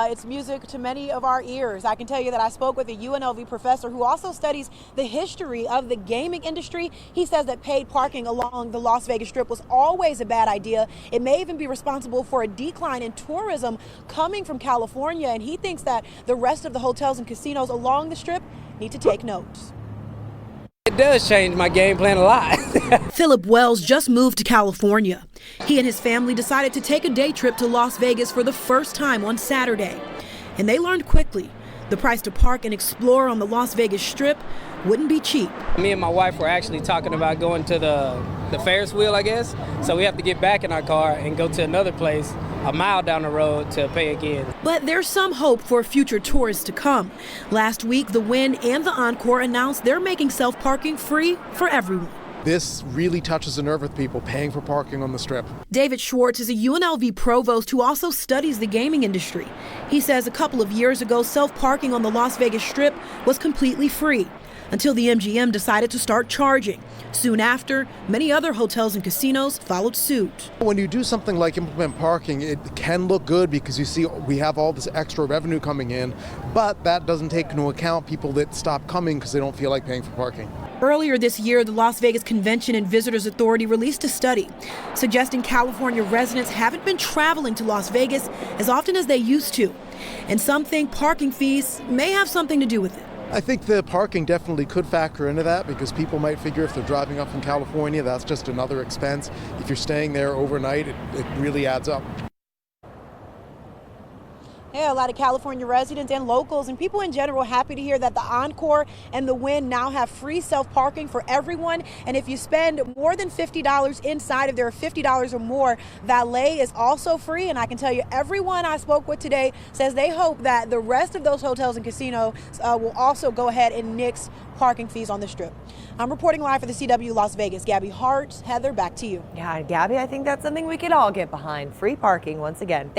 it's music to many of our ears. I can tell you that I spoke with a UNLV professor who also studies the history of the gaming industry. He says that paid parking along the Las Vegas Strip was always a bad idea. It may even be responsible for a decline in tourism coming from California, and he thinks that the rest of the hotels and casinos along the Strip need to take notes. It does change my game plan a lot. Philip Wells just moved to California. He and his family decided to take a day trip to Las Vegas for the first time on Saturday. And they learned quickly the price to park and explore on the Las Vegas Strip wouldn't be cheap. Me and my wife were actually talking about going to the Ferris wheel, I guess. So we have to get back in our car and go to another place a mile down the road to pay again. But there's some hope for future tourists to come. Last week, the Wynn and the Encore announced they're making self-parking free for everyone. This really touches a nerve with people paying for parking on the Strip. David Schwartz is a UNLV provost who also studies the gaming industry. He says a couple of years ago, self-parking on the Las Vegas Strip was completely free until the MGM decided to start charging. Soon after, many other hotels and casinos followed suit. When you do something like implement parking, it can look good because you see we have all this extra revenue coming in, but that doesn't take into account people that stop coming because they don't feel like paying for parking. Earlier this year, the Las Vegas Convention and Visitors Authority released a study suggesting California residents haven't been traveling to Las Vegas as often as they used to, and some think parking fees may have something to do with it. I think the parking definitely could factor into that because people might figure if they're driving up from California, that's just another expense. If you're staying there overnight, it really adds up. Yeah, a lot of California residents and locals and people in general happy to hear that the Encore and the Wynn now have free self-parking for everyone. And if you spend more than $50 inside of there, $50 or more, valet is also free. And I can tell you, everyone I spoke with today says they hope that the rest of those hotels and casinos will also go ahead and nix parking fees on the Strip. I'm reporting live for the CW Las Vegas. Gabby Hart, Heather, back to you. Yeah, Gabby, I think that's something we could all get behind. Free parking once again.